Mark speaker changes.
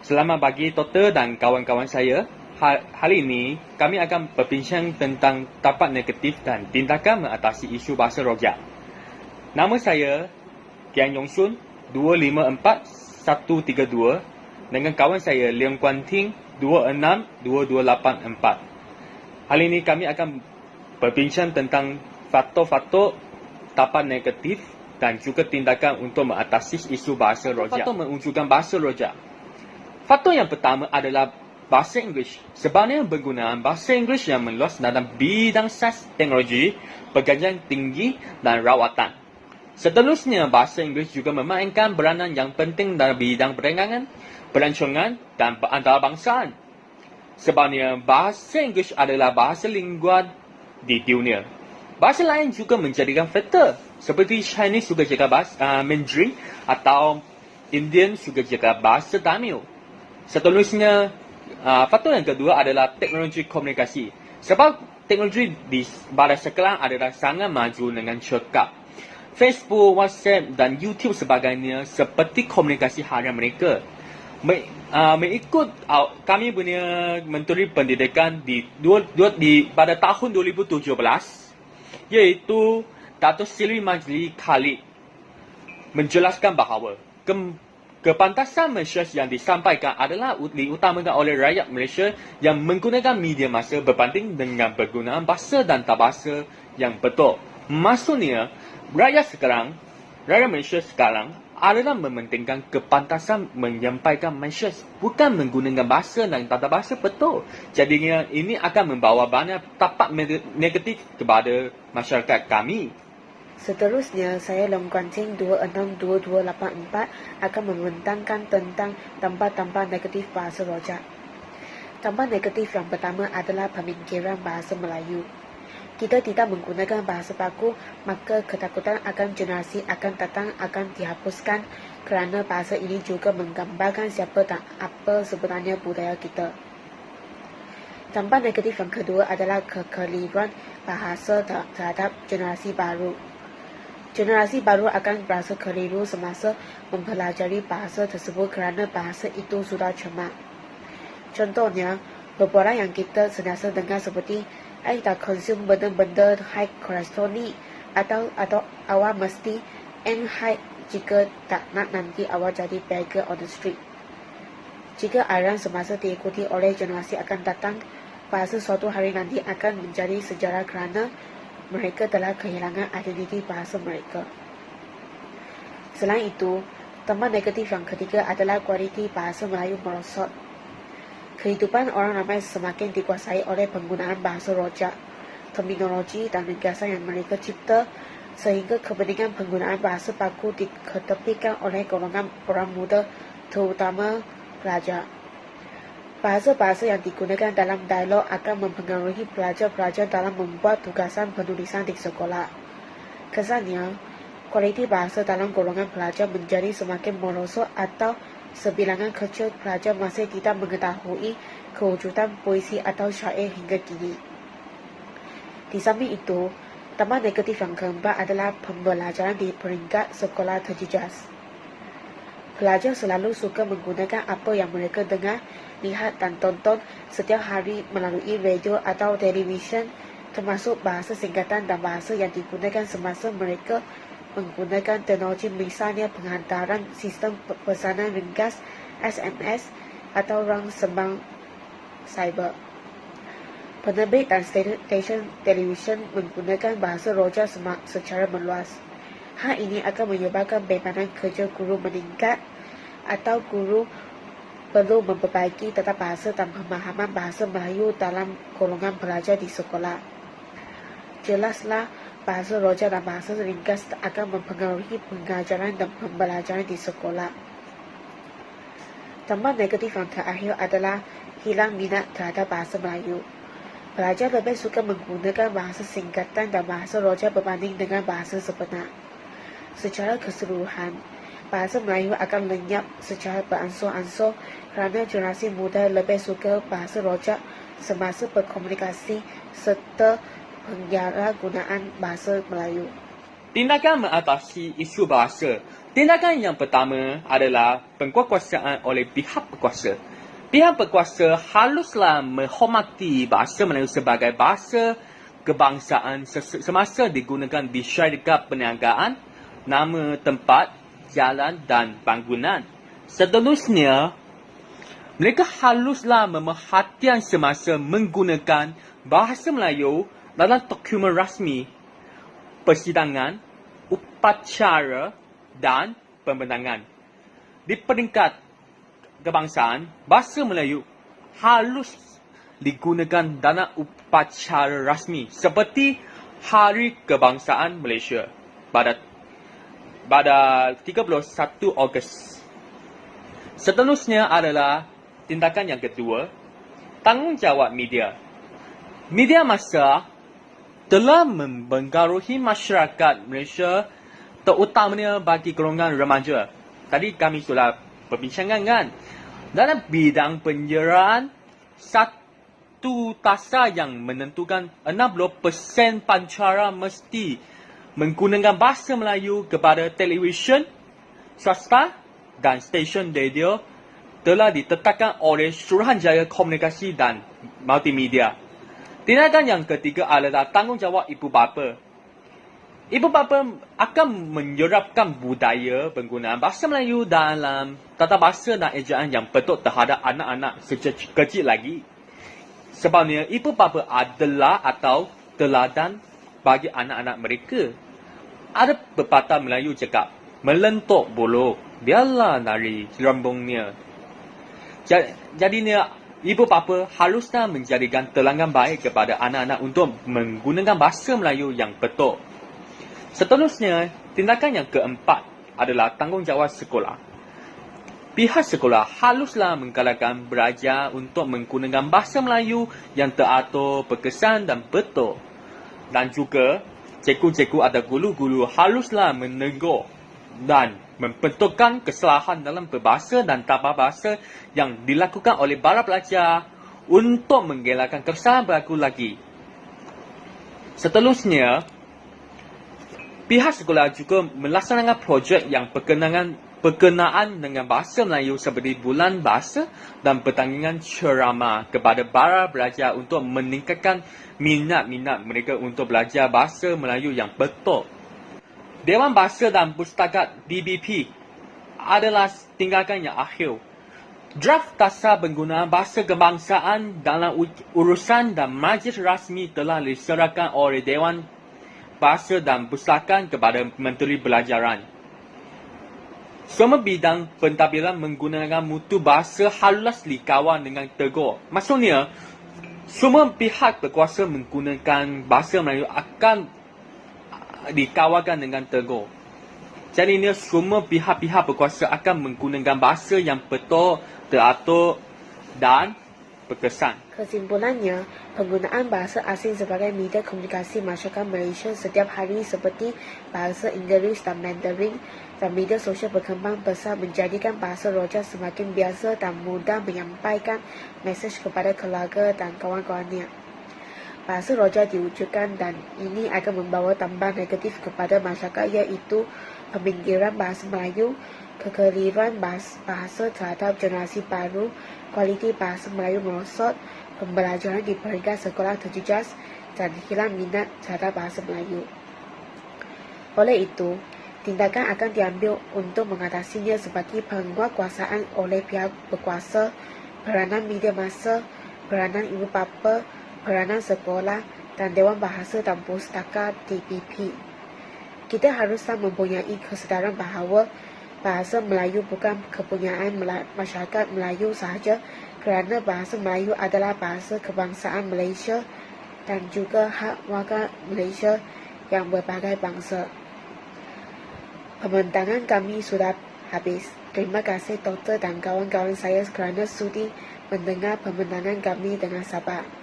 Speaker 1: Selamat pagi Doktor dan kawan-kawan saya. Hari ini kami akan berbincang tentang tapak negatif dan tindakan mengatasi isu bahasa rojak. Nama saya Kian Yong Sun, 254132 dengan kawan saya Leong Kuan Ting 262284. Hari ini kami akan berbincang tentang faktor-faktor tapak negatif dan juga tindakan untuk mengatasi isu bahasa rojak. Faktor menunjukkan bahasa rojak. Faktor yang pertama adalah bahasa Inggeris. Sebenarnya penggunaan bahasa Inggeris yang meluas dalam bidang sains teknologi, pergajian tinggi dan rawatan. Seterusnya, bahasa Inggeris juga memainkan peranan yang penting dalam bidang perdagangan, pelancongan dan perantarabangsa. Sebenarnya, bahasa Inggeris adalah bahasa lingua di dunia. Bahasa lain juga menjadikan faktor, seperti Chinese juga jaga bahasa Mandarin atau Indian juga jaga bahasa Tamil. Seterusnya, faktor yang kedua adalah teknologi komunikasi. Sebab teknologi pada sekarang adalah sangat maju dengan cepat. Facebook, WhatsApp dan YouTube sebagainya seperti komunikasi harian mereka. Mengikut kami punya Menteri Pendidikan pada tahun 2017, iaitu Datuk Seri Majli Khalid menjelaskan bahawa kepantasan Malaysia yang disampaikan adalah diutamakan oleh rakyat Malaysia yang menggunakan media masa berbanding dengan penggunaan bahasa dan tabahasa yang betul. Maksudnya, rakyat Malaysia sekarang adalah mementingkan kepantasan menyampaikan Malaysia, bukan menggunakan bahasa dan tata bahasa betul. Jadinya, ini akan membawa banyak tapak negatif kepada masyarakat kami.
Speaker 2: Seterusnya, saya Leong Kuan Ting 262284 akan membentangkan tentang tampak-tampak negatif bahasa rojak. Tampak negatif yang pertama adalah pemikiran bahasa Melayu. Kita tidak menggunakan bahasa baku, maka ketakutan akan generasi akan datang akan dihapuskan kerana bahasa ini juga menggambarkan siapa dan apa sebenarnya budaya kita. Tampak negatif yang kedua adalah kekeliruan bahasa terhadap generasi baru. Generasi baru akan berasa keliru semasa mempelajari bahasa tersebut kerana bahasa itu sudah cermat. Contohnya, perbualan yang kita sentiasa dengar seperti "I tak konsum benda-benda high kolesterol ni" atau "awak mesti end high jika tak nak nanti awak jadi beggar on the street". Jika aliran semasa diikuti oleh generasi akan datang, bahasa suatu hari nanti akan menjadi sejarah kerana mereka telah kehilangan identiti bahasa mereka. Selain itu, tampak negatif yang ketiga adalah kualiti bahasa Melayu merosot. Kehidupan orang ramai semakin dikuasai oleh penggunaan bahasa rojak, terminologi dan ringkasan yang mereka cipta, sehingga kepentingan penggunaan bahasa baku diketepikan oleh golongan orang muda, terutama pelajar. Bahasa-bahasa yang digunakan dalam dialog akan mempengaruhi pelajar-pelajar dalam membuat tugasan penulisan di sekolah. Kesannya, kualiti bahasa dalam golongan pelajar menjadi semakin merosot atau sebilangan kecil pelajar masih tidak mengetahui kewujudan puisi atau syair hingga kini. Di samping itu, tampak negatif yang keempat adalah pembelajaran di peringkat sekolah terjejas. Pelajar selalu suka menggunakan apa yang mereka dengar, lihat dan tonton setiap hari melalui radio atau televisyen, termasuk bahasa singkatan dan bahasa yang digunakan semasa mereka menggunakan teknologi, misalnya penghantaran sistem pesanan ringkas SMS atau rang sembang cyber. Penerbit dan stesen televisyen menggunakan bahasa rojak secara meluas. Hal ini akan menyebabkan bebanan kerja guru meningkat atau guru perlu memperbaiki tata bahasa dan pemahaman bahasa Melayu dalam golongan pelajar di sekolah. Jelaslah, bahasa rojak dan bahasa ringkas akan mempengaruhi pengajaran dan pembelajaran di sekolah. Tampak negatif yang terakhir adalah hilang minat terhadap bahasa Melayu. Pelajar lebih suka menggunakan bahasa singkatan dan bahasa rojak berbanding dengan bahasa sebenar. Secara keseluruhan, bahasa Melayu akan lenyap secara beransur-ansur kerana generasi muda lebih suka bahasa rojak semasa berkomunikasi serta penyalahgunaan bahasa Melayu.
Speaker 1: Tindakan mengatasi isu bahasa. Tindakan yang pertama adalah pengkuasaan oleh pihak berkuasa. Pihak berkuasa haruslah menghormati bahasa Melayu sebagai bahasa kebangsaan semasa digunakan di syarikat perniagaan, nama tempat, jalan dan bangunan. Seterusnya, mereka haruslah memerhatikan semasa menggunakan bahasa Melayu dalam dokumen rasmi, persidangan, upacara dan pembentangan. Di peringkat kebangsaan, bahasa Melayu harus digunakan dalam upacara rasmi seperti Hari Kebangsaan Malaysia pada 31 Ogos. Seterusnya adalah tindakan yang kedua, tanggungjawab media. Media massa telah mempengaruhi masyarakat Malaysia, terutamanya bagi golongan remaja. Tadi kami sudah perbincangan kan. Dalam bidang penyiaran, satu tasa yang menentukan 60% pancara mesti menggunakan bahasa Melayu kepada televisyen, swasta dan stesen radio telah ditetapkan oleh Suruhanjaya Komunikasi dan Multimedia. Tindakan yang ketiga adalah tanggungjawab ibu bapa. Ibu bapa akan menyerapkan budaya penggunaan bahasa Melayu dalam tata bahasa dan ejaan yang betul terhadap anak-anak sejak kecil lagi. Sebabnya, ibu bapa adalah atau teladan bagi anak-anak mereka. Ada pepatah Melayu cakap, melentok bolo, biarlah nari rembungnya. Jadinya, ibu bapa haruslah menjadikan telangan baik kepada anak-anak untuk menggunakan bahasa Melayu yang betul. Seterusnya, tindakan yang keempat adalah tanggungjawab sekolah. Pihak sekolah haruslah menggalakkan belajar untuk menggunakan bahasa Melayu yang teratur, berkesan dan betul. Dan juga, cikgu-cikgu atau guru-guru haruslah menegur dan membetulkan kesalahan dalam berbahasa dan tata bahasa yang dilakukan oleh para pelajar untuk mengelakkan kesalahan berlaku lagi. Seterusnya, pihak sekolah juga melaksanakan projek yang berkenaan dengan bahasa Melayu seperti Bulan Bahasa dan pertandingan ceramah kepada para pelajar untuk meningkatkan minat-minat mereka untuk belajar bahasa Melayu yang betul. Dewan Bahasa dan Pustaka DBP adalah tindakan yang akhir. Draft Tasa Penggunaan Bahasa Kebangsaan dalam urusan dan majlis rasmi telah diserahkan oleh Dewan Bahasa dan Pustakaan kepada Menteri Pelajaran. Semua bidang pentadbiran menggunakan mutu bahasa harus dikawal dengan tegur. Maksudnya, semua pihak berkuasa menggunakan bahasa Melayu akan dikawalkan dengan tegur. Jadi, semua pihak-pihak berkuasa akan menggunakan bahasa yang betul, teratur dan berkesan.
Speaker 2: Kesimpulannya, penggunaan bahasa asing sebagai media komunikasi masyarakat Malaysia setiap hari seperti bahasa Inggeris dan Mandarin dan media sosial berkembang pesat menjadikan bahasa Roja semakin biasa dan mudah menyampaikan mesej kepada keluarga dan kawan-kawannya. Bahasa Roja diwujudkan dan ini akan membawa tambahan negatif kepada masyarakat iaitu peminggiran bahasa Melayu, kekeliruan bahasa terhadap generasi baru, kualiti bahasa Melayu merosot, pembelajaran di peringkat sekolah terjejas dan hilang minat terhadap bahasa Melayu. Oleh itu, tindakan akan diambil untuk mengatasinya seperti penguasaan oleh pihak berkuasa, peranan media massa, peranan ibu bapa, peranan sekolah dan Dewan Bahasa dan Pustaka DBP. Kita haruslah mempunyai kesedaran bahawa bahasa Melayu bukan kepunyaan masyarakat Melayu sahaja kerana bahasa Melayu adalah bahasa kebangsaan Malaysia dan juga hak warga Malaysia yang berbagai bangsa. Pembentangan kami sudah habis. Terima kasih doktor dan kawan-kawan saya kerana sudi mendengar pembentangan kami dengan sabar.